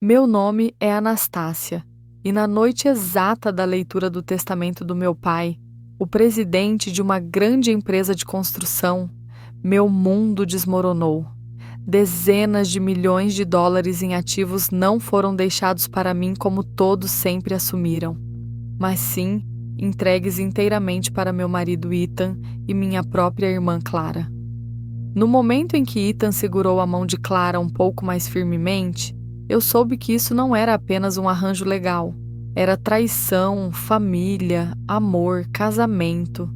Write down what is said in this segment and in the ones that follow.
Meu nome é Anastácia, e na noite exata da leitura do testamento do meu pai, o presidente de uma grande empresa de construção, meu mundo desmoronou. Dezenas de milhões de dólares em ativos não foram deixados para mim como todos sempre assumiram, mas sim entregues inteiramente para meu marido Ethan e minha própria irmã Clara. No momento em que Ethan segurou a mão de Clara um pouco mais firmemente, eu soube que isso não era apenas um arranjo legal. Era traição, família, amor, casamento.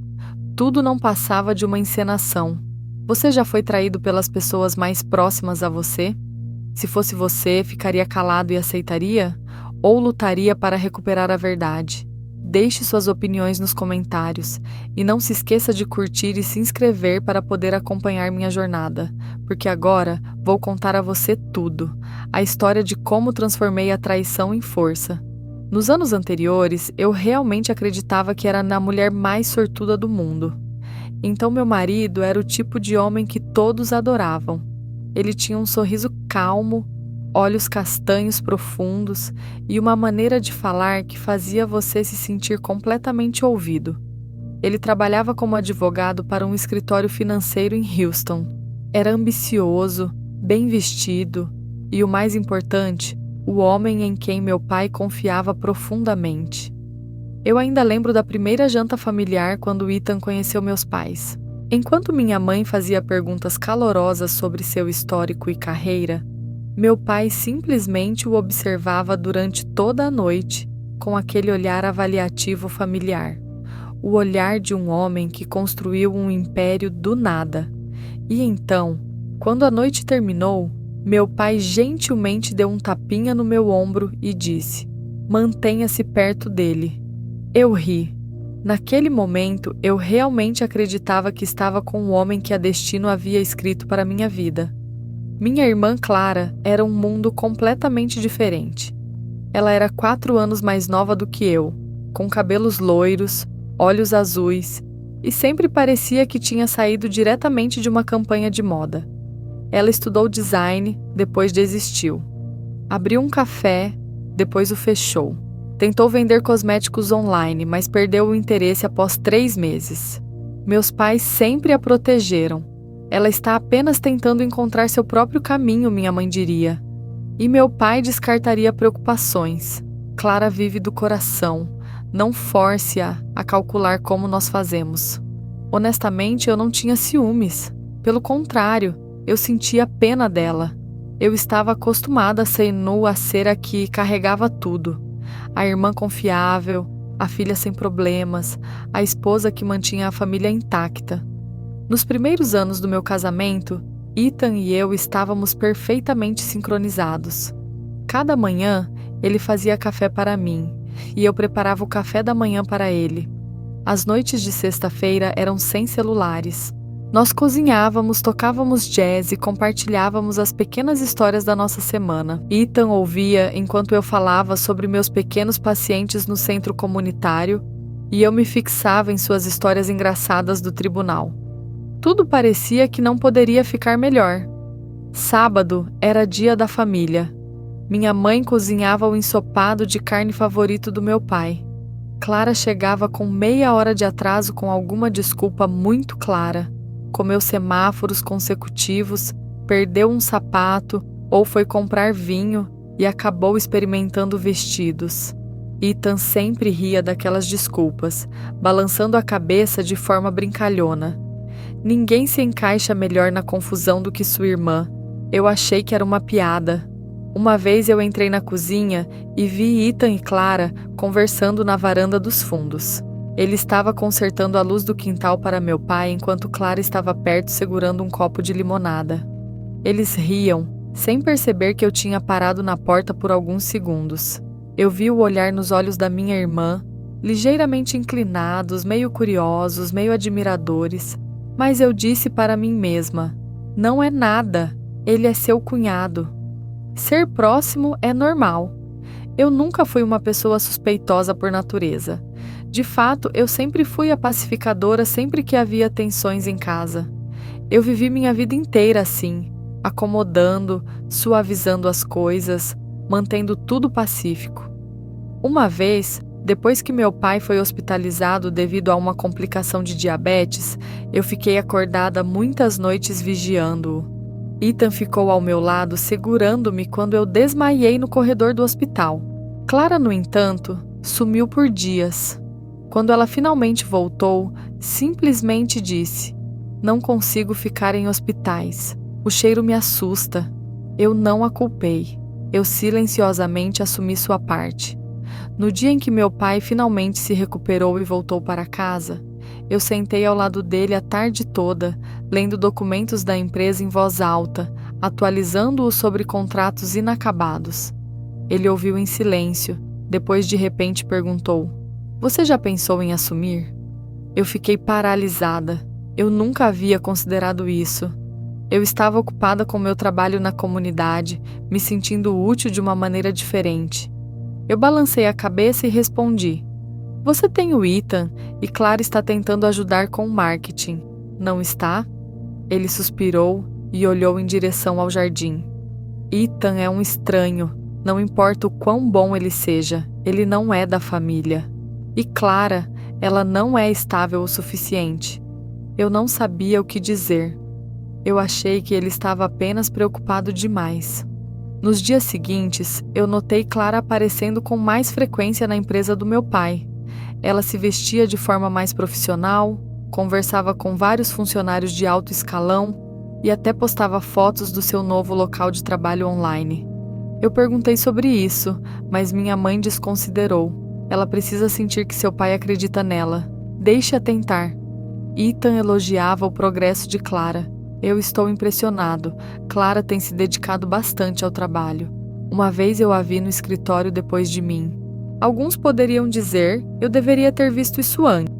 Tudo não passava de uma encenação. Você já foi traído pelas pessoas mais próximas a você? Se fosse você, ficaria calado e aceitaria? Ou lutaria para recuperar a verdade? Deixe suas opiniões nos comentários e não se esqueça de curtir e se inscrever para poder acompanhar minha jornada, porque agora vou contar a você tudo, a história de como transformei a traição em força. Nos anos anteriores, eu realmente acreditava que era a mulher mais sortuda do mundo. Então meu marido era o tipo de homem que todos adoravam. Ele tinha um sorriso calmo, olhos castanhos profundos e uma maneira de falar que fazia você se sentir completamente ouvido. Ele trabalhava como advogado para um escritório financeiro em Houston. Era ambicioso, bem vestido e, o mais importante, o homem em quem meu pai confiava profundamente. Eu ainda lembro da primeira janta familiar quando Ethan conheceu meus pais. Enquanto minha mãe fazia perguntas calorosas sobre seu histórico e carreira, meu pai simplesmente o observava durante toda a noite, com aquele olhar avaliativo familiar. O olhar de um homem que construiu um império do nada. E então, quando a noite terminou, meu pai gentilmente deu um tapinha no meu ombro e disse: "Mantenha-se perto dele." Eu ri. Naquele momento, eu realmente acreditava que estava com o homem que a destino havia escrito para minha vida. Minha irmã Clara era um mundo completamente diferente. Ela era 4 anos mais nova do que eu, com cabelos loiros, olhos azuis, e sempre parecia que tinha saído diretamente de uma campanha de moda. Ela estudou design, depois desistiu. Abriu um café, depois o fechou. Tentou vender cosméticos online, mas perdeu o interesse após 3 meses. Meus pais sempre a protegeram. Ela está apenas tentando encontrar seu próprio caminho, minha mãe diria. E meu pai descartaria preocupações. Clara vive do coração. Não force-a a calcular como nós fazemos. Honestamente, eu não tinha ciúmes. Pelo contrário, eu sentia pena dela. Eu estava acostumada a ser a que carregava tudo. A irmã confiável, a filha sem problemas, a esposa que mantinha a família intacta. Nos primeiros anos do meu casamento, Ethan e eu estávamos perfeitamente sincronizados. Cada manhã, ele fazia café para mim, e eu preparava o café da manhã para ele. As noites de sexta-feira eram sem celulares. Nós cozinhávamos, tocávamos jazz e compartilhávamos as pequenas histórias da nossa semana. Ethan ouvia enquanto eu falava sobre meus pequenos pacientes no centro comunitário, e eu me fixava em suas histórias engraçadas do tribunal. Tudo parecia que não poderia ficar melhor. Sábado era dia da família. Minha mãe cozinhava o ensopado de carne favorito do meu pai. Clara chegava com meia hora de atraso com alguma desculpa muito clara. Comeu semáforos consecutivos, perdeu um sapato ou foi comprar vinho e acabou experimentando vestidos. Ethan sempre ria daquelas desculpas, balançando a cabeça de forma brincalhona. Ninguém se encaixa melhor na confusão do que sua irmã. Eu achei que era uma piada. Uma vez eu entrei na cozinha e vi Ethan e Clara conversando na varanda dos fundos. Ele estava consertando a luz do quintal para meu pai enquanto Clara estava perto segurando um copo de limonada. Eles riam, sem perceber que eu tinha parado na porta por alguns segundos. Eu vi o olhar nos olhos da minha irmã, ligeiramente inclinados, meio curiosos, meio admiradores. Mas eu disse para mim mesma: não é nada, ele é seu cunhado. Ser próximo é normal. Eu nunca fui uma pessoa suspeitosa por natureza. De fato, eu sempre fui a pacificadora sempre que havia tensões em casa. Eu vivi minha vida inteira assim, acomodando, suavizando as coisas, mantendo tudo pacífico. Uma vez, depois que meu pai foi hospitalizado devido a uma complicação de diabetes, eu fiquei acordada muitas noites vigiando-o. Ethan ficou ao meu lado segurando-me quando eu desmaiei no corredor do hospital. Clara, no entanto, sumiu por dias. Quando ela finalmente voltou, simplesmente disse: "Não consigo ficar em hospitais. O cheiro me assusta." Eu não a culpei. Eu silenciosamente assumi sua parte. No dia em que meu pai finalmente se recuperou e voltou para casa, eu sentei ao lado dele a tarde toda, lendo documentos da empresa em voz alta, atualizando-o sobre contratos inacabados. Ele ouviu em silêncio, depois de repente perguntou: "Você já pensou em assumir?" Eu fiquei paralisada. Eu nunca havia considerado isso. Eu estava ocupada com meu trabalho na comunidade, me sentindo útil de uma maneira diferente. Eu balancei a cabeça e respondi: "Você tem o Ethan e Clara está tentando ajudar com o marketing, não está?" Ele suspirou e olhou em direção ao jardim. "Ethan é um estranho, não importa o quão bom ele seja, ele não é da família. E Clara, ela não é estável o suficiente." Eu não sabia o que dizer. Eu achei que ele estava apenas preocupado demais. Nos dias seguintes, eu notei Clara aparecendo com mais frequência na empresa do meu pai. Ela se vestia de forma mais profissional, conversava com vários funcionários de alto escalão e até postava fotos do seu novo local de trabalho online. Eu perguntei sobre isso, mas minha mãe desconsiderou. Ela precisa sentir que seu pai acredita nela. Deixe-a tentar. Ethan elogiava o progresso de Clara. Eu estou impressionado. Clara tem se dedicado bastante ao trabalho. Uma vez eu a vi no escritório depois de mim. Alguns poderiam dizer, eu deveria ter visto isso antes.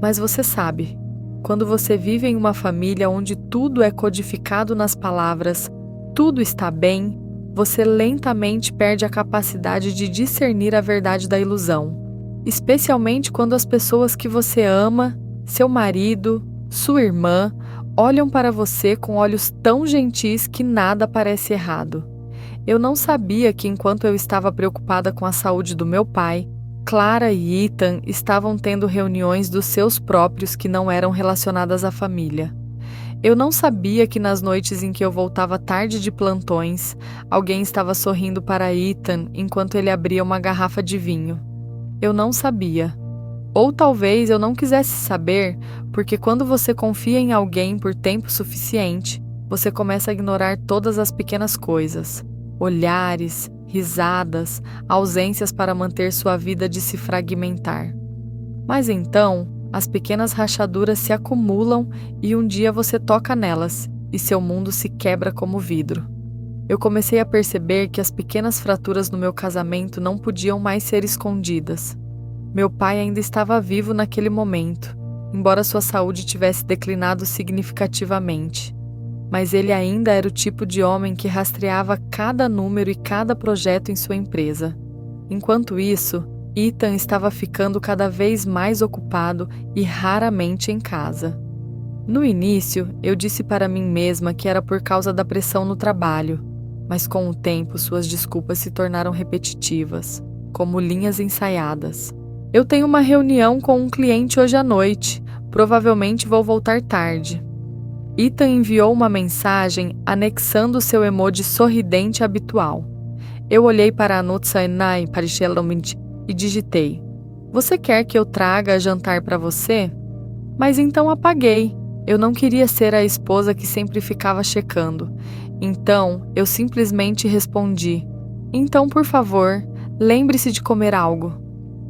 Mas você sabe, quando você vive em uma família onde tudo é codificado nas palavras, tudo está bem, você lentamente perde a capacidade de discernir a verdade da ilusão. Especialmente quando as pessoas que você ama, seu marido, sua irmã, olham para você com olhos tão gentis que nada parece errado. Eu não sabia que enquanto eu estava preocupada com a saúde do meu pai, Clara e Ethan estavam tendo reuniões dos seus próprios que não eram relacionadas à família. Eu não sabia que nas noites em que eu voltava tarde de plantões, alguém estava sorrindo para Ethan enquanto ele abria uma garrafa de vinho. Eu não sabia. Ou talvez eu não quisesse saber, porque quando você confia em alguém por tempo suficiente, você começa a ignorar todas as pequenas coisas, olhares, risadas, ausências para manter sua vida de se fragmentar. Mas então, as pequenas rachaduras se acumulam e um dia você toca nelas e seu mundo se quebra como vidro. Eu comecei a perceber que as pequenas fraturas no meu casamento não podiam mais ser escondidas. Meu pai ainda estava vivo naquele momento, embora sua saúde tivesse declinado significativamente. Mas ele ainda era o tipo de homem que rastreava cada número e cada projeto em sua empresa. Enquanto isso, Ethan estava ficando cada vez mais ocupado e raramente em casa. No início, eu disse para mim mesma que era por causa da pressão no trabalho, mas com o tempo suas desculpas se tornaram repetitivas, como linhas ensaiadas. "Eu tenho uma reunião com um cliente hoje à noite. Provavelmente vou voltar tarde." Ethan enviou uma mensagem anexando seu emoji sorridente habitual. Eu olhei para a Nutsainai Parichelomint e digitei: "Você quer que eu traga jantar para você?" Mas então apaguei. Eu não queria ser a esposa que sempre ficava checando. Então, eu simplesmente respondi: "Então, por favor, lembre-se de comer algo."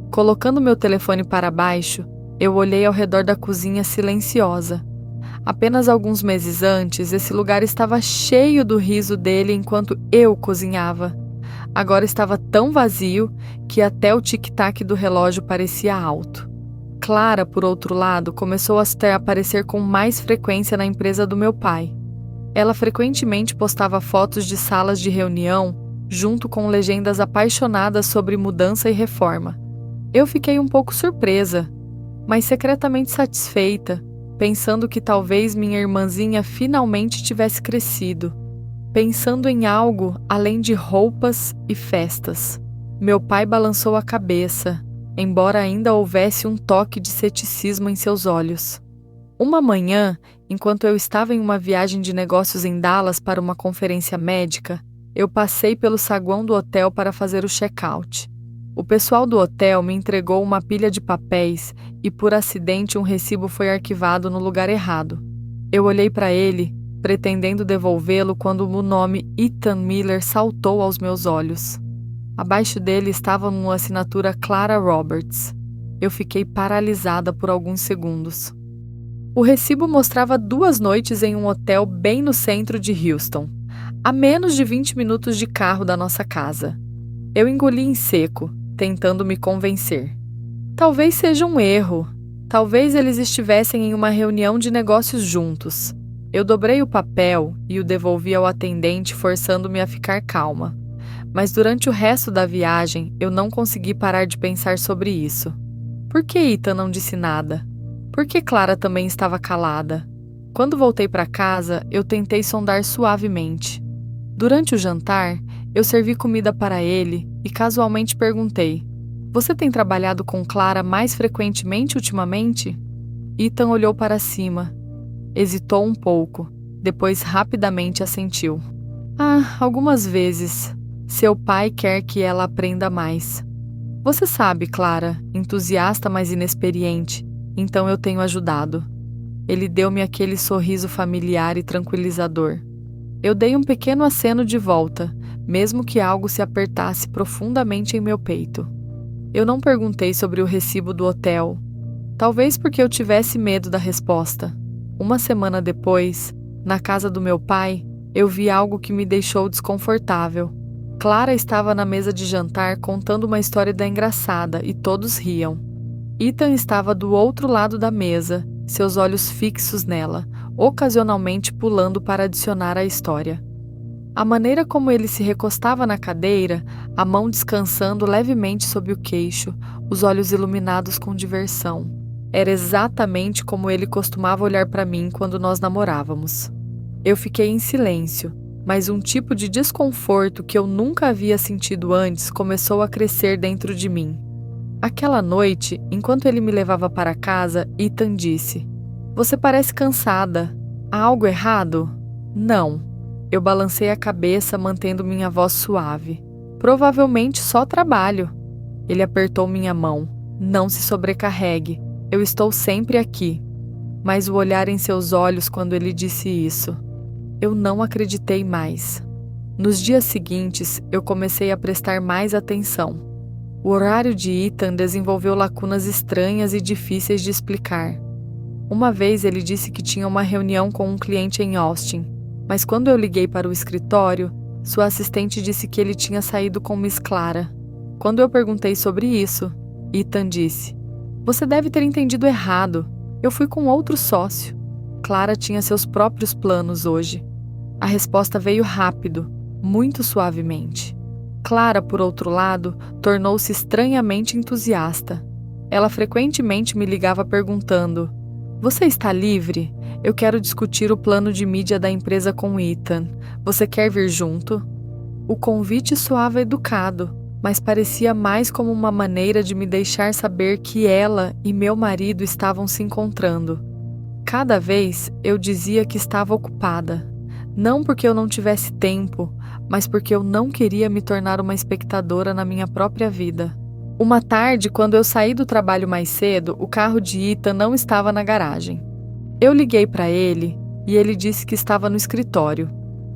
Colocando meu telefone para baixo, eu olhei ao redor da cozinha silenciosa. Apenas alguns meses antes, esse lugar estava cheio do riso dele enquanto eu cozinhava. Agora estava tão vazio que até o tic-tac do relógio parecia alto. Clara, por outro lado, começou a aparecer com mais frequência na empresa do meu pai. Ela frequentemente postava fotos de salas de reunião, junto com legendas apaixonadas sobre mudança e reforma. Eu fiquei um pouco surpresa, mas secretamente satisfeita, pensando que talvez minha irmãzinha finalmente tivesse crescido. pensando em algo além de roupas e festas. Meu pai balançou a cabeça, embora ainda houvesse um toque de ceticismo em seus olhos. Uma manhã, enquanto eu estava em uma viagem de negócios em Dallas para uma conferência médica, eu passei pelo saguão do hotel para fazer o check-out. O pessoal do hotel me entregou uma pilha de papéis e, por acidente, um recibo foi arquivado no lugar errado. Eu olhei para ele, pretendendo devolvê-lo, quando o nome Ethan Miller saltou aos meus olhos. Abaixo dele estava uma assinatura Clara Roberts. Eu fiquei paralisada por alguns segundos. O recibo mostrava 2 noites em um hotel bem no centro de Houston, a menos de 20 minutos de carro da nossa casa. Eu engoli em seco, tentando me convencer. Talvez seja um erro. Talvez eles estivessem em uma reunião de negócios juntos. Eu dobrei o papel e o devolvi ao atendente, forçando-me a ficar calma. Mas durante o resto da viagem, eu não consegui parar de pensar sobre isso. Por que Ethan não disse nada? Por que Clara também estava calada? Quando voltei para casa, eu tentei sondar suavemente. Durante o jantar, eu servi comida para ele e casualmente perguntei: "Você tem trabalhado com Clara mais frequentemente ultimamente?" Ethan olhou para cima. Hesitou um pouco, depois rapidamente assentiu. Algumas vezes. Seu pai quer que ela aprenda mais. Você sabe, Clara, entusiasta, mas inexperiente, então eu tenho ajudado. Ele deu-me aquele sorriso familiar e tranquilizador. Eu dei um pequeno aceno de volta, mesmo que algo se apertasse profundamente em meu peito. Eu não perguntei sobre o recibo do hotel, talvez porque eu tivesse medo da resposta. Uma semana depois, na casa do meu pai, eu vi algo que me deixou desconfortável. Clara estava na mesa de jantar contando uma história engraçada e todos riam. Ethan estava do outro lado da mesa, seus olhos fixos nela, ocasionalmente pulando para adicionar à história. A maneira como ele se recostava na cadeira, a mão descansando levemente sob o queixo, os olhos iluminados com diversão. Era exatamente como ele costumava olhar para mim quando nós namorávamos. Eu fiquei em silêncio, mas um tipo de desconforto que eu nunca havia sentido antes começou a crescer dentro de mim. Aquela noite, enquanto ele me levava para casa, Ethan disse: "Você parece cansada. Há algo errado?" "Não." Eu balancei a cabeça, mantendo minha voz suave. "Provavelmente só trabalho." Ele apertou minha mão. "Não se sobrecarregue. Eu estou sempre aqui." Mas o olhar em seus olhos quando ele disse isso, eu não acreditei mais. Nos dias seguintes, eu comecei a prestar mais atenção. O horário de Ethan desenvolveu lacunas estranhas e difíceis de explicar. Uma vez ele disse que tinha uma reunião com um cliente em Austin, mas quando eu liguei para o escritório, sua assistente disse que ele tinha saído com Miss Clara. Quando eu perguntei sobre isso, Ethan disse: "Você deve ter entendido errado. Eu fui com outro sócio. Clara tinha seus próprios planos hoje." A resposta veio rápido, muito suavemente. Clara, por outro lado, tornou-se estranhamente entusiasta. Ela frequentemente me ligava perguntando: "Você está livre? Eu quero discutir o plano de mídia da empresa com Ethan. Você quer vir junto?" O convite soava educado, mas parecia mais como uma maneira de me deixar saber que ela e meu marido estavam se encontrando. Cada vez eu dizia que estava ocupada. Não porque eu não tivesse tempo, mas porque eu não queria me tornar uma espectadora na minha própria vida. Uma tarde, quando eu saí do trabalho mais cedo, o carro de Ethan não estava na garagem. Eu liguei para ele e ele disse que estava no escritório.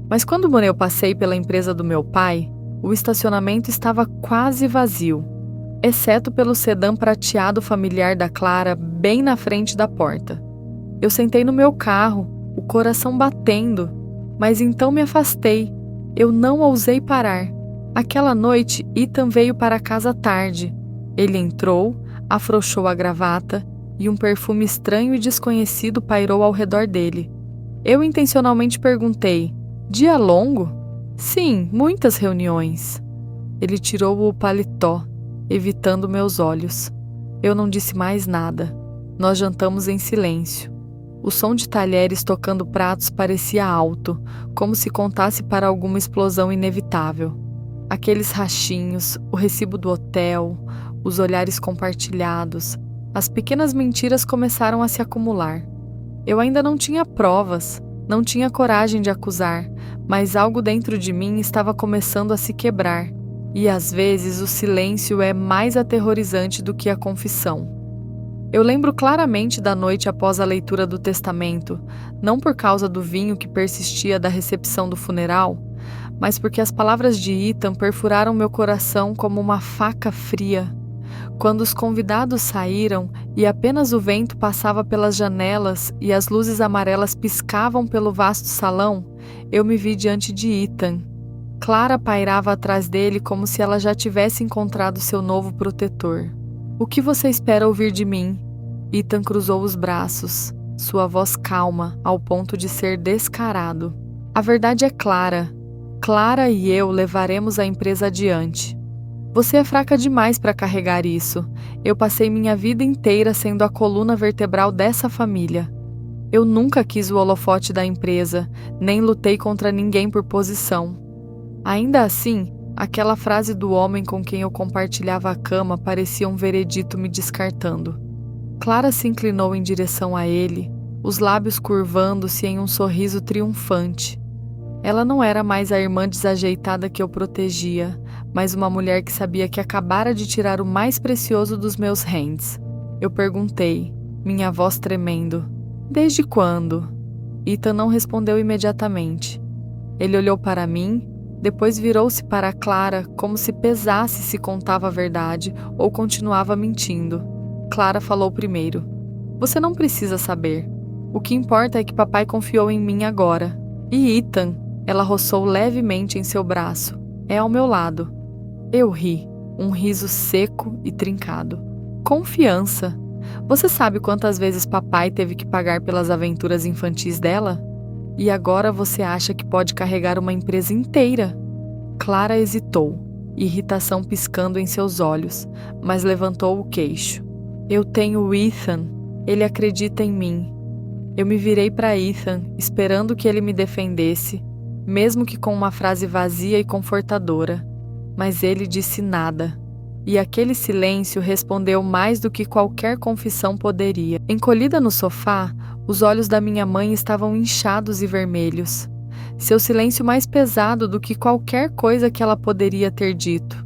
Mas quando eu passei pela empresa do meu pai, o estacionamento estava quase vazio, exceto pelo sedã prateado familiar da Clara bem na frente da porta. Eu sentei no meu carro, o coração batendo, mas então me afastei. Eu não ousei parar. Aquela noite, Ethan veio para casa tarde. Ele entrou, afrouxou a gravata e um perfume estranho e desconhecido pairou ao redor dele. Eu intencionalmente perguntei: "Dia longo?" "Sim, muitas reuniões." Ele tirou o paletó, evitando meus olhos. Eu não disse mais nada. Nós jantamos em silêncio. O som de talheres tocando pratos parecia alto, como se contasse para alguma explosão inevitável. Aqueles rachinhos, o recibo do hotel, os olhares compartilhados, as pequenas mentiras começaram a se acumular. Eu ainda não tinha provas, não tinha coragem de acusar, mas algo dentro de mim estava começando a se quebrar. E às vezes o silêncio é mais aterrorizante do que a confissão. Eu lembro claramente da noite após a leitura do testamento, não por causa do vinho que persistia da recepção do funeral, mas porque as palavras de Ethan perfuraram meu coração como uma faca fria. Quando os convidados saíram e apenas o vento passava pelas janelas e as luzes amarelas piscavam pelo vasto salão, eu me vi diante de Ethan. Clara pairava atrás dele como se ela já tivesse encontrado seu novo protetor. O que você espera ouvir de mim? Ethan cruzou os braços, sua voz calma ao ponto de ser descarado. A verdade é clara. Clara e eu levaremos a empresa adiante. Você é fraca demais para carregar isso. Eu passei minha vida inteira sendo a coluna vertebral dessa família. Eu nunca quis o holofote da empresa, nem lutei contra ninguém por posição. Ainda assim, aquela frase do homem com quem eu compartilhava a cama parecia um veredito me descartando. Clara se inclinou em direção a ele, os lábios curvando-se em um sorriso triunfante. Ela não era mais a irmã desajeitada que eu protegia, mas uma mulher que sabia que acabara de tirar o mais precioso dos meus rends. Eu perguntei, minha voz tremendo, "Desde quando?" Ethan não respondeu imediatamente. Ele olhou para mim, depois virou-se para Clara como se pesasse se contava a verdade ou continuava mentindo. Clara falou primeiro. Você não precisa saber. O que importa é que papai confiou em mim agora. E Ethan, ela roçou levemente em seu braço. É ao meu lado. Eu ri, um riso seco e trincado. Confiança. Você sabe quantas vezes papai teve que pagar pelas aventuras infantis dela? E agora você acha que pode carregar uma empresa inteira? Clara hesitou, irritação piscando em seus olhos, mas levantou o queixo. Eu tenho o Ethan, ele acredita em mim. Eu me virei para Ethan, esperando que ele me defendesse, mesmo que com uma frase vazia e confortadora. Mas ele disse nada. E aquele silêncio respondeu mais do que qualquer confissão poderia. Encolhida no sofá, os olhos da minha mãe estavam inchados e vermelhos. Seu silêncio mais pesado do que qualquer coisa que ela poderia ter dito.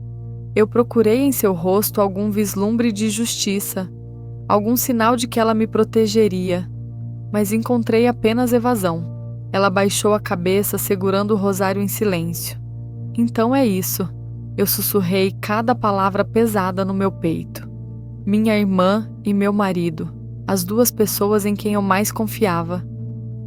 Eu procurei em seu rosto algum vislumbre de justiça, algum sinal de que ela me protegeria, mas encontrei apenas evasão. Ela baixou a cabeça segurando o rosário em silêncio. Então é isso. Eu sussurrei cada palavra pesada no meu peito. Minha irmã e meu marido, as duas pessoas em quem eu mais confiava.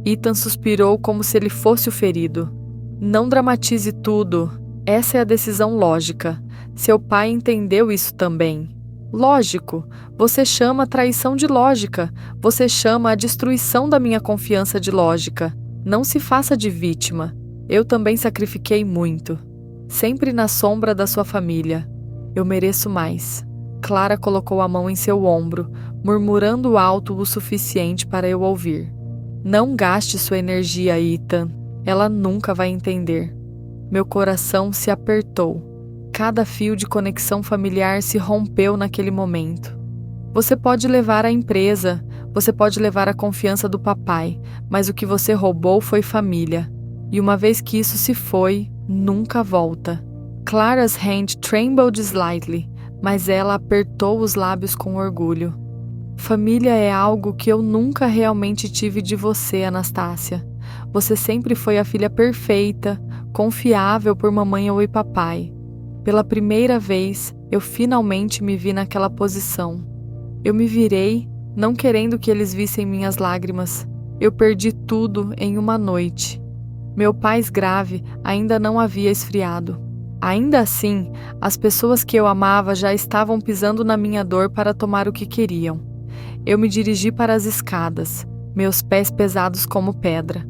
Ethan suspirou como se ele fosse o ferido. Não dramatize tudo. Essa é a decisão lógica. Seu pai entendeu isso também. Lógico, você chama a traição de lógica. Você chama a destruição da minha confiança de lógica. Não se faça de vítima. Eu também sacrifiquei muito. Sempre na sombra da sua família. Eu mereço mais. Clara colocou a mão em seu ombro, murmurando alto o suficiente para eu ouvir. Não gaste sua energia, Ethan. Ela nunca vai entender. Meu coração se apertou. Cada fio de conexão familiar se rompeu naquele momento. Você pode levar a empresa, você pode levar a confiança do papai, mas o que você roubou foi família. E uma vez que isso se foi, nunca volta. Clara's hand trembled slightly, mas ela apertou os lábios com orgulho. Família é algo que eu nunca realmente tive de você, Anastácia. Você sempre foi a filha perfeita, confiável por mamãe ou papai. Pela primeira vez, eu finalmente me vi naquela posição. Eu me virei, não querendo que eles vissem minhas lágrimas. Eu perdi tudo em uma noite. Meu paz grave ainda não havia esfriado. Ainda assim, as pessoas que eu amava já estavam pisando na minha dor para tomar o que queriam. Eu me dirigi para as escadas, meus pés pesados como pedra.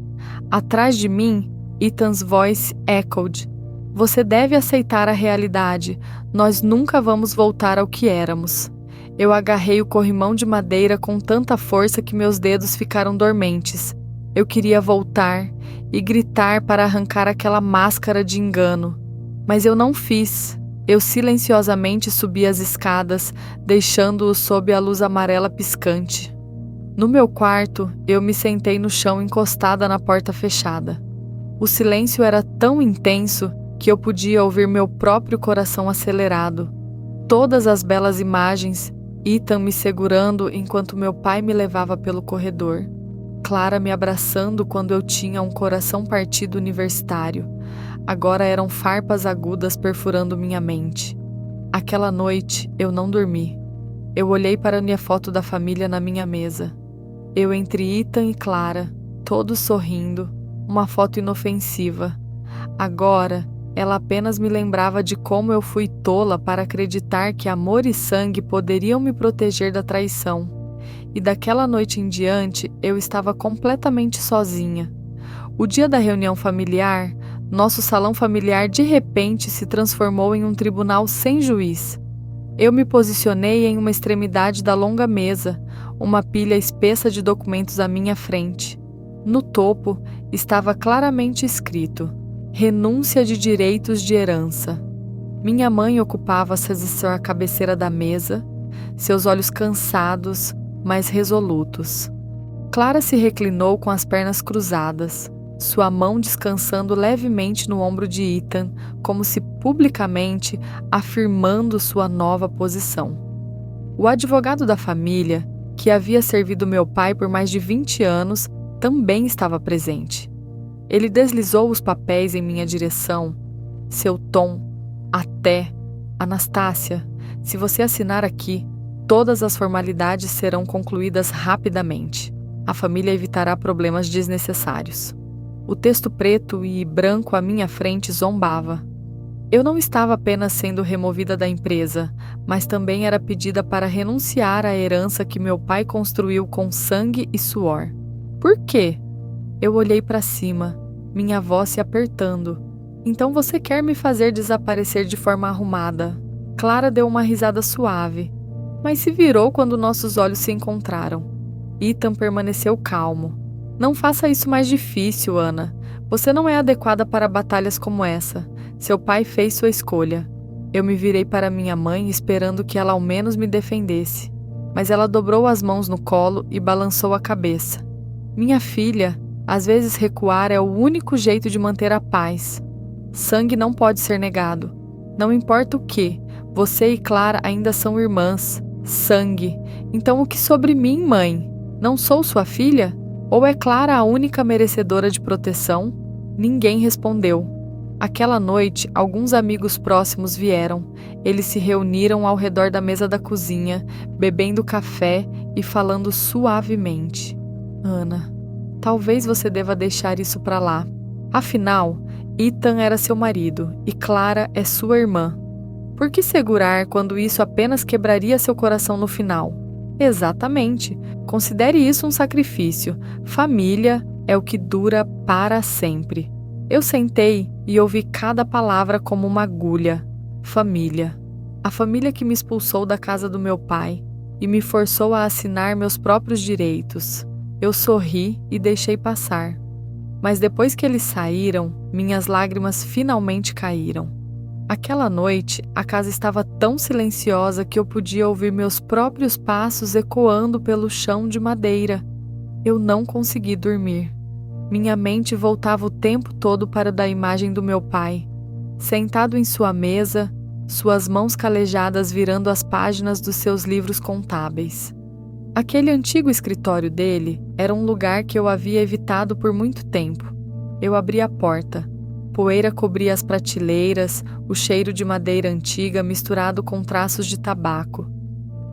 Atrás de mim, Ethan's voice echoed. Você deve aceitar a realidade. Nós nunca vamos voltar ao que éramos. Eu agarrei o corrimão de madeira com tanta força que meus dedos ficaram dormentes. Eu queria voltar e gritar para arrancar aquela máscara de engano, mas eu não fiz. Eu silenciosamente subi as escadas, deixando-o sob a luz amarela piscante. No meu quarto, eu me sentei no chão encostada na porta fechada. O silêncio era tão intenso que eu podia ouvir meu próprio coração acelerado. Todas as belas imagens, Ethan me segurando enquanto meu pai me levava pelo corredor, Clara me abraçando quando eu tinha um coração partido universitário. Agora eram farpas agudas perfurando minha mente. Aquela noite eu não dormi. Eu olhei para minha foto da família na minha mesa. Eu entre Ethan e Clara, todos sorrindo, uma foto inofensiva. Agora, ela apenas me lembrava de como eu fui tola para acreditar que amor e sangue poderiam me proteger da traição. E daquela noite em diante, eu estava completamente sozinha. O dia da reunião familiar, nosso salão familiar de repente se transformou em um tribunal sem juiz. Eu me posicionei em uma extremidade da longa mesa, uma pilha espessa de documentos à minha frente. No topo estava claramente escrito: renúncia de direitos de herança. Minha mãe ocupava-se à cabeceira da mesa, seus olhos cansados, mas resolutos. Clara se reclinou com as pernas cruzadas, sua mão descansando levemente no ombro de Ethan, como se publicamente afirmando sua nova posição. O advogado da família, que havia servido meu pai por mais de 20 anos, também estava presente. Ele deslizou os papéis em minha direção. Seu tom, até, Anastácia, se você assinar aqui, todas as formalidades serão concluídas rapidamente. A família evitará problemas desnecessários. O texto preto e branco à minha frente zombava. Eu não estava apenas sendo removida da empresa, mas também era pedida para renunciar à herança que meu pai construiu com sangue e suor. Por quê? Eu olhei para cima, minha voz se apertando. Então você quer me fazer desaparecer de forma arrumada? Clara deu uma risada suave, mas se virou quando nossos olhos se encontraram. Ethan permaneceu calmo. Não faça isso mais difícil, Ana. Você não é adequada para batalhas como essa. Seu pai fez sua escolha. Eu me virei para minha mãe esperando que ela ao menos me defendesse. Mas ela dobrou as mãos no colo e balançou a cabeça. Minha filha, às vezes recuar é o único jeito de manter a paz. Sangue não pode ser negado. Não importa o que, você e Clara ainda são irmãs. Sangue. Então o que sobre mim, mãe? Não sou sua filha? Ou é Clara a única merecedora de proteção? Ninguém respondeu. Aquela noite, alguns amigos próximos vieram. Eles se reuniram ao redor da mesa da cozinha, bebendo café e falando suavemente. Ana, talvez você deva deixar isso para lá. Afinal, Ethan era seu marido e Clara é sua irmã. Por que segurar quando isso apenas quebraria seu coração no final? Exatamente. Considere isso um sacrifício. Família é o que dura para sempre. Eu sentei e ouvi cada palavra como uma agulha. Família. A família que me expulsou da casa do meu pai e me forçou a assinar meus próprios direitos. Eu sorri e deixei passar. Mas depois que eles saíram, minhas lágrimas finalmente caíram. Aquela noite, a casa estava tão silenciosa que eu podia ouvir meus próprios passos ecoando pelo chão de madeira. Eu não consegui dormir. Minha mente voltava o tempo todo para da imagem do meu pai, sentado em sua mesa, suas mãos calejadas virando as páginas dos seus livros contábeis. Aquele antigo escritório dele era um lugar que eu havia evitado por muito tempo. Eu abri a porta. Poeira cobria as prateleiras, o cheiro de madeira antiga misturado com traços de tabaco.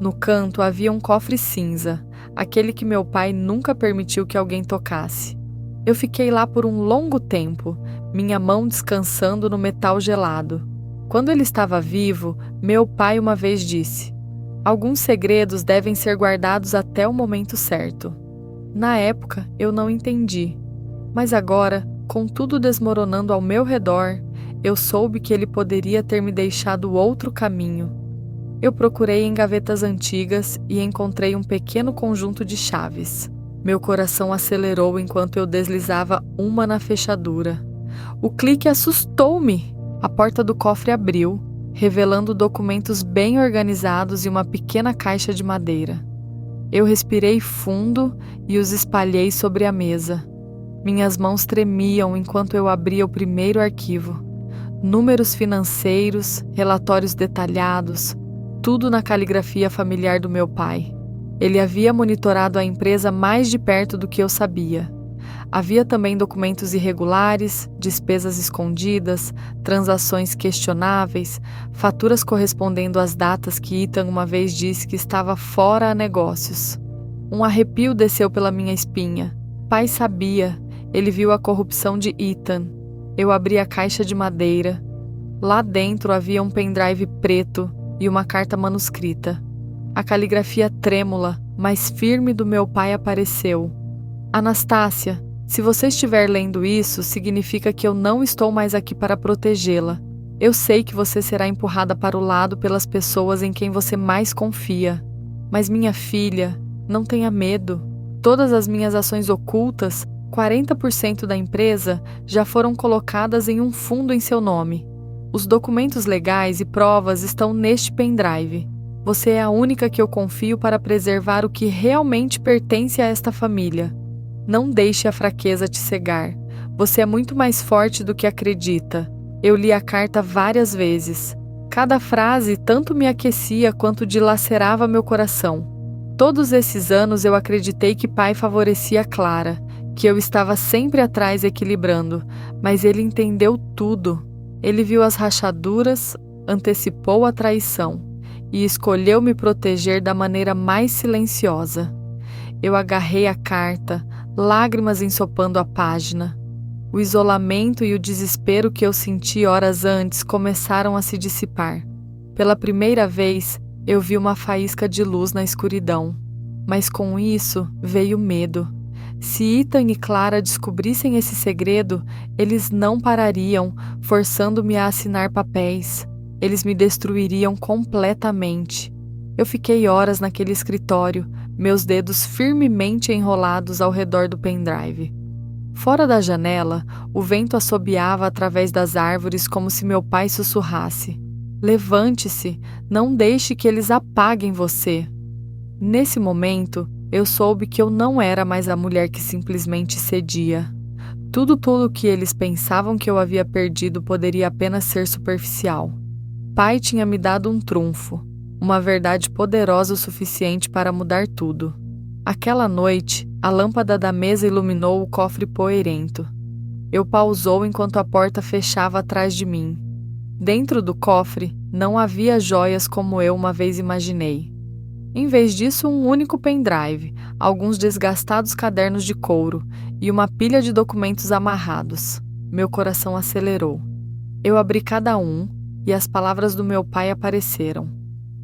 No canto havia um cofre cinza, aquele que meu pai nunca permitiu que alguém tocasse. Eu fiquei lá por um longo tempo, minha mão descansando no metal gelado. Quando ele estava vivo, meu pai uma vez disse: alguns segredos devem ser guardados até o momento certo. Na época, eu não entendi. Mas agora, com tudo desmoronando ao meu redor, eu soube que ele poderia ter me deixado outro caminho. Eu procurei em gavetas antigas e encontrei um pequeno conjunto de chaves. Meu coração acelerou enquanto eu deslizava uma na fechadura. O clique assustou-me. A porta do cofre abriu, revelando documentos bem organizados e uma pequena caixa de madeira. Eu respirei fundo e os espalhei sobre a mesa. Minhas mãos tremiam enquanto eu abria o primeiro arquivo. Números financeiros, relatórios detalhados, tudo na caligrafia familiar do meu pai. Ele havia monitorado a empresa mais de perto do que eu sabia. Havia também documentos irregulares, despesas escondidas, transações questionáveis, faturas correspondendo às datas que Ethan uma vez disse que estava fora a negócios. Um arrepio desceu pela minha espinha. Pai sabia, ele viu a corrupção de Ethan. Eu abri a caixa de madeira. Lá dentro havia um pendrive preto e uma carta manuscrita. A caligrafia trêmula, mas firme do meu pai apareceu. Anastácia, se você estiver lendo isso, significa que eu não estou mais aqui para protegê-la. Eu sei que você será empurrada para o lado pelas pessoas em quem você mais confia. Mas minha filha, não tenha medo. Todas as minhas ações ocultas, 40% da empresa, já foram colocadas em um fundo em seu nome. Os documentos legais e provas estão neste pendrive. Você é a única que eu confio para preservar o que realmente pertence a esta família. Não deixe a fraqueza te cegar. Você é muito mais forte do que acredita. Eu li a carta várias vezes. Cada frase tanto me aquecia quanto dilacerava meu coração. Todos esses anos eu acreditei que pai favorecia Clara, que eu estava sempre atrás equilibrando, mas ele entendeu tudo. Ele viu as rachaduras, antecipou a traição e escolheu me proteger da maneira mais silenciosa. Eu agarrei a carta, lágrimas ensopando a página. O isolamento e o desespero que eu senti horas antes começaram a se dissipar. Pela primeira vez, eu vi uma faísca de luz na escuridão. Mas com isso veio medo. Se Ethan e Clara descobrissem esse segredo, eles não parariam, forçando-me a assinar papéis. Eles me destruiriam completamente. Eu fiquei horas naquele escritório, meus dedos firmemente enrolados ao redor do pendrive. Fora da janela, o vento assobiava através das árvores como se meu pai sussurrasse: "Levante-se, não deixe que eles apaguem você." Nesse momento, eu soube que eu não era mais a mulher que simplesmente cedia. Tudo que eles pensavam que eu havia perdido poderia apenas ser superficial. Pai tinha me dado um trunfo, uma verdade poderosa o suficiente para mudar tudo. Aquela noite, a lâmpada da mesa iluminou o cofre poeirento. Eu pausou enquanto a porta fechava atrás de mim. Dentro do cofre, não havia joias como eu uma vez imaginei. Em vez disso, um único pendrive, alguns desgastados cadernos de couro e uma pilha de documentos amarrados. Meu coração acelerou. Eu abri cada um e as palavras do meu pai apareceram.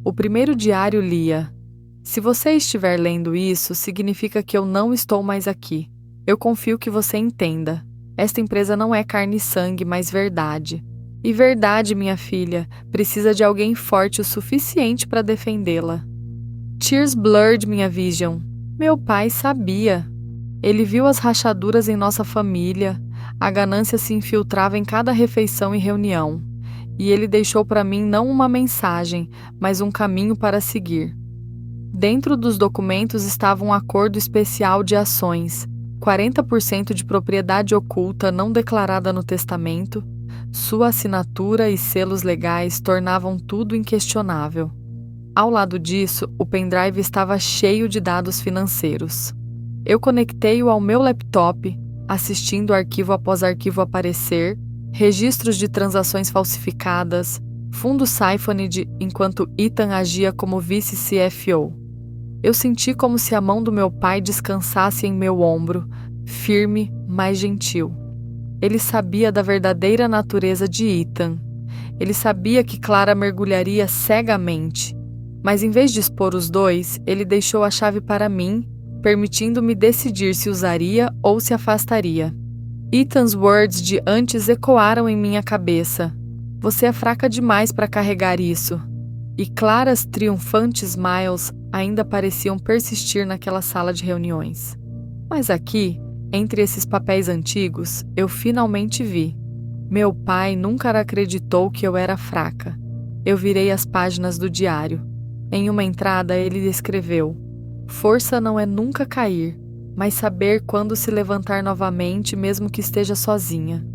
O primeiro diário lia: "Se você estiver lendo isso, significa que eu não estou mais aqui. Eu confio que você entenda. Esta empresa não é carne e sangue, mas verdade. E verdade, minha filha, precisa de alguém forte o suficiente para defendê-la." Tears blurred minha vision. Meu pai sabia. Ele viu as rachaduras em nossa família, a ganância se infiltrava em cada refeição e reunião. E ele deixou para mim não uma mensagem, mas um caminho para seguir. Dentro dos documentos estava um acordo especial de ações, 40% de propriedade oculta não declarada no testamento. Sua assinatura e selos legais tornavam tudo inquestionável. Ao lado disso, o pendrive estava cheio de dados financeiros. Eu conectei-o ao meu laptop, assistindo arquivo após arquivo aparecer, registros de transações falsificadas, fundo Siphoned enquanto Ethan agia como vice-CFO. Eu senti como se a mão do meu pai descansasse em meu ombro, firme, mas gentil. Ele sabia da verdadeira natureza de Ethan. Ele sabia que Clara mergulharia cegamente. Mas em vez de expor os dois, ele deixou a chave para mim, permitindo-me decidir se usaria ou se afastaria. Ethan's words de antes ecoaram em minha cabeça. "Você é fraca demais para carregar isso." e claras triunfantes smiles ainda pareciam persistir naquela sala de reuniões. Mas aqui, entre esses papéis antigos, eu finalmente vi. Meu pai nunca acreditou que eu era fraca. Eu virei as páginas do diário. Em uma entrada ele escreveu: "Força não é nunca cair, mas saber quando se levantar novamente, mesmo que esteja sozinha."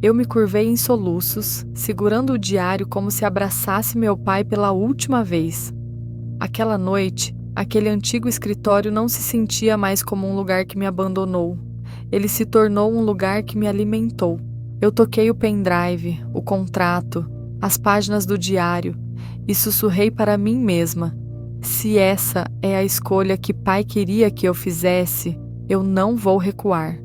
Eu me curvei em soluços, segurando o diário como se abraçasse meu pai pela última vez. Aquela noite, aquele antigo escritório não se sentia mais como um lugar que me abandonou. Ele se tornou um lugar que me alimentou. Eu toquei o pendrive, o contrato, as páginas do diário e sussurrei para mim mesma: se essa é a escolha que pai queria que eu fizesse, eu não vou recuar.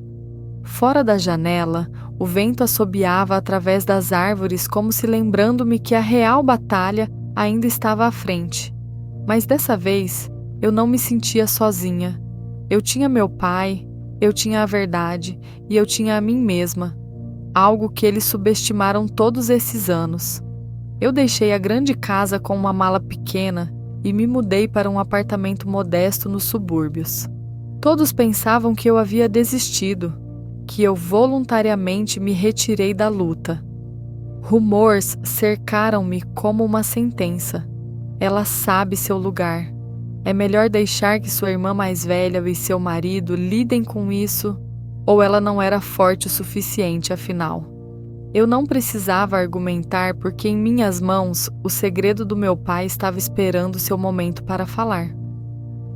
Fora da janela, o vento assobiava através das árvores como se lembrando-me que a real batalha ainda estava à frente. Mas dessa vez, eu não me sentia sozinha. Eu tinha meu pai, eu tinha a verdade e eu tinha a mim mesma. Algo que eles subestimaram todos esses anos. Eu deixei a grande casa com uma mala pequena e me mudei para um apartamento modesto nos subúrbios. Todos pensavam que eu havia desistido, que eu voluntariamente me retirei da luta. Rumores cercaram-me como uma sentença. Ela sabe seu lugar. É melhor deixar que sua irmã mais velha e seu marido lidem com isso, ou ela não era forte o suficiente, afinal. Eu não precisava argumentar porque em minhas mãos o segredo do meu pai estava esperando seu momento para falar.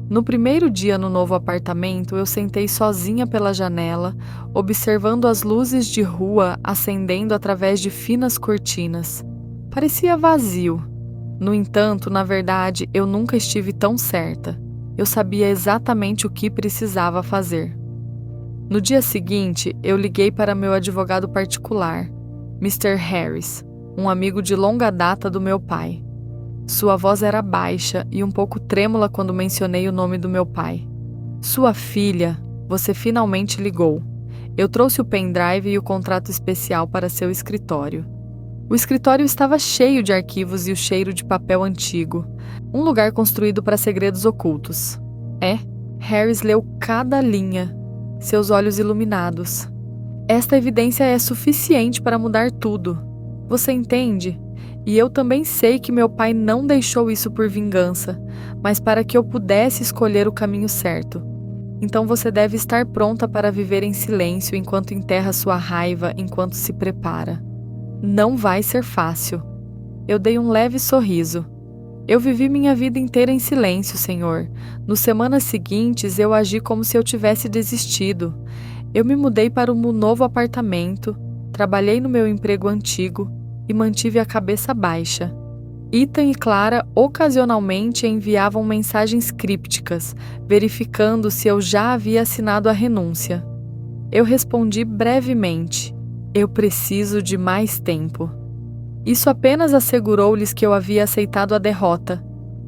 No primeiro dia no novo apartamento, eu sentei sozinha pela janela, observando as luzes de rua acendendo através de finas cortinas. Parecia vazio. No entanto, na verdade, eu nunca estive tão certa. Eu sabia exatamente o que precisava fazer. No dia seguinte, eu liguei para meu advogado particular, Mr. Harris, um amigo de longa data do meu pai. Sua voz era baixa e um pouco trêmula quando mencionei o nome do meu pai. "Sua filha, você finalmente ligou. Eu trouxe o pendrive e o contrato especial para seu escritório." O escritório estava cheio de arquivos e o cheiro de papel antigo, um lugar construído para segredos ocultos. Harris leu cada linha, seus olhos iluminados. "Esta evidência é suficiente para mudar tudo. Você entende? E eu também sei que meu pai não deixou isso por vingança, mas para que eu pudesse escolher o caminho certo. Então você deve estar pronta para viver em silêncio enquanto enterra sua raiva enquanto se prepara. Não vai ser fácil." Eu dei um leve sorriso. "Eu vivi minha vida inteira em silêncio, senhor. Nas semanas seguintes eu agi como se eu tivesse desistido. Eu me mudei para um novo apartamento, trabalhei no meu emprego antigo e mantive a cabeça baixa. Ethan e Clara ocasionalmente enviavam mensagens crípticas, verificando se eu já havia assinado a renúncia. Eu respondi brevemente: eu preciso de mais tempo. Isso apenas assegurou-lhes que eu havia aceitado a derrota.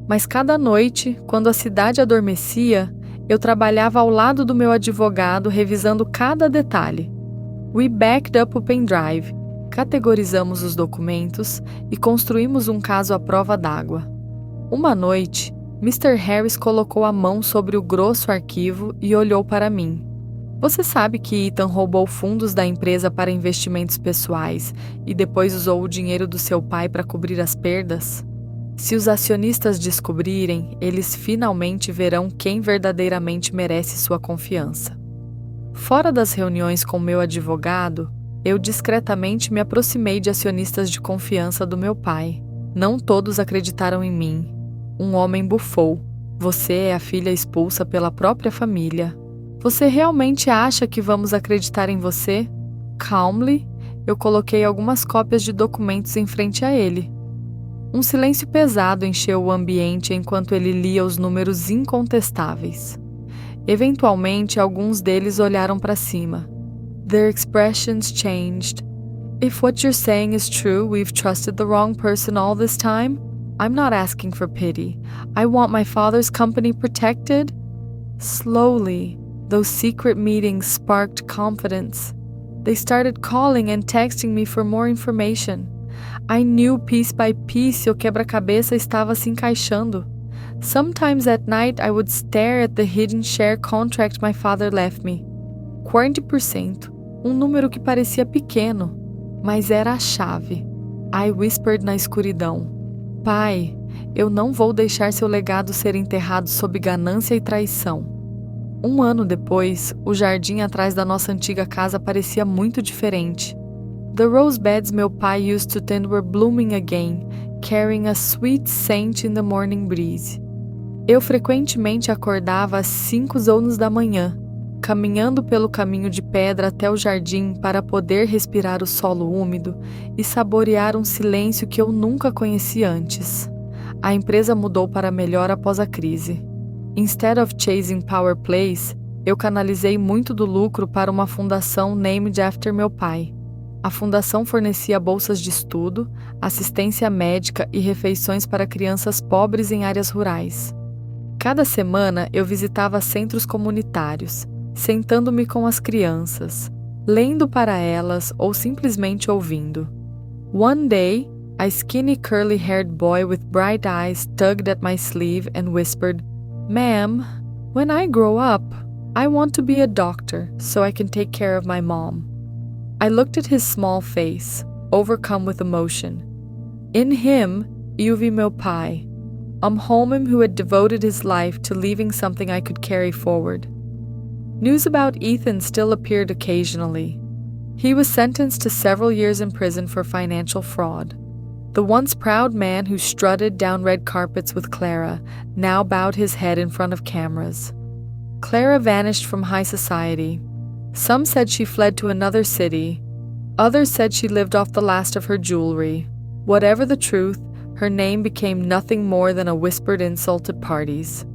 Mas cada noite, quando a cidade adormecia, eu trabalhava ao lado do meu advogado revisando cada detalhe. We backed up o pendrive, categorizamos os documentos e construímos um caso à prova d'água. Uma noite, Mr. Harris colocou a mão sobre o grosso arquivo e olhou para mim. Você sabe que Ethan roubou fundos da empresa para investimentos pessoais e depois usou o dinheiro do seu pai para cobrir as perdas? Se os acionistas descobrirem, eles finalmente verão quem verdadeiramente merece sua confiança. Fora das reuniões com meu advogado, eu discretamente me aproximei de acionistas de confiança do meu pai. Não todos acreditaram em mim. Um homem bufou. Você é a filha expulsa pela própria família. Você realmente acha que vamos acreditar em você? Calmly, eu coloquei algumas cópias de documentos em frente a ele. Um silêncio pesado encheu o ambiente enquanto ele lia os números incontestáveis. Eventualmente, alguns deles olharam para cima. Their expressions changed. If what you're saying is true, we've trusted the wrong person all this time. I'm not asking for pity. I want my father's company protected. Slowly, those secret meetings sparked confidence. They started calling and texting me for more information. I knew piece by piece seu quebra-cabeça estava se encaixando. Sometimes at night I would stare at the hidden share contract my father left me. 40%, um número que parecia pequeno, mas era a chave. I whispered na escuridão. Pai, eu não vou deixar seu legado ser enterrado sob ganância e traição. Um ano depois, o jardim atrás da nossa antiga casa parecia muito diferente. The rose beds meu pai used to tend were blooming again, carrying a sweet scent in the morning breeze. Eu frequentemente acordava às 5 horas da manhã, caminhando pelo caminho de pedra até o jardim para poder respirar o solo úmido e saborear um silêncio que eu nunca conheci antes. A empresa mudou para melhor após a crise. Instead of chasing power plays, eu canalizei muito do lucro para uma fundação named after meu pai. A fundação fornecia bolsas de estudo, assistência médica e refeições para crianças pobres em áreas rurais. Cada semana eu visitava centros comunitários, sentando-me com as crianças, lendo para elas ou simplesmente ouvindo. One day, a skinny curly-haired boy with bright eyes tugged at my sleeve and whispered, "Ma'am, when I grow up, I want to be a doctor so I can take care of my mom." I looked at his small face, overcome with emotion. In him, eu vi meu pai, a homem who had devoted his life to leaving something I could carry forward. News about Ethan still appeared occasionally. He was sentenced to several years in prison for financial fraud. The once proud man who strutted down red carpets with Clara now bowed his head in front of cameras. Clara vanished from high society. Some said she fled to another city. Others said she lived off the last of her jewelry. Whatever the truth, her name became nothing more than a whispered insult at parties.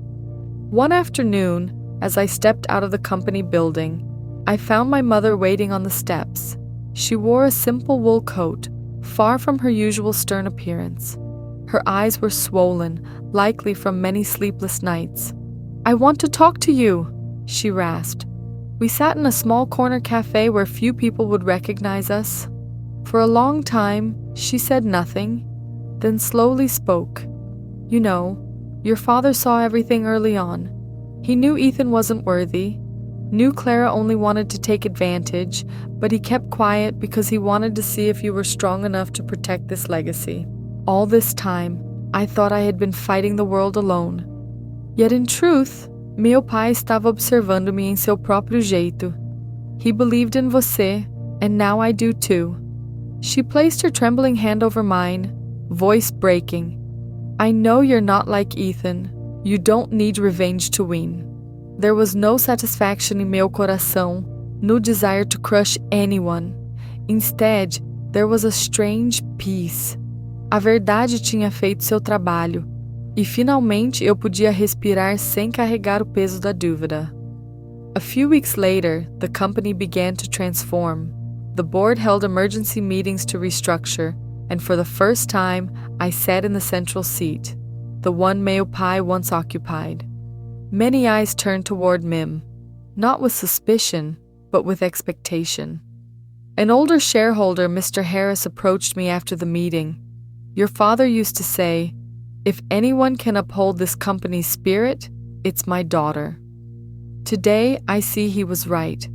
One afternoon, as I stepped out of the company building, I found my mother waiting on the steps. She wore a simple wool coat, far from her usual stern appearance. Her eyes were swollen, likely from many sleepless nights. "I want to talk to you," she rasped. We sat in a small corner cafe where few people would recognize us. For a long time, she said nothing, then slowly spoke. "You know, your father saw everything early on. He knew Ethan wasn't worthy, knew Clara only wanted to take advantage, but he kept quiet because he wanted to see if you were strong enough to protect this legacy. All this time, I thought I had been fighting the world alone. Yet in truth, meu pai estava observando-me em seu próprio jeito. He believed in você, and now I do too." She placed her trembling hand over mine, voice breaking. "I know you're not like Ethan. You don't need revenge to win." There was no satisfaction in meu coração, no desire to crush anyone. Instead, there was a strange peace. A verdade tinha feito seu trabalho, e finalmente eu podia respirar sem carregar o peso da dúvida. A few weeks later, the company began to transform. The board held emergency meetings to restructure, and for the first time, I sat in the central seat, the one meu pai once occupied. Many eyes turned toward Mim, not with suspicion, but with expectation. An older shareholder, Mr. Harris, approached me after the meeting. "Your father used to say, 'If anyone can uphold this company's spirit, it's my daughter.' Today, I see he was right.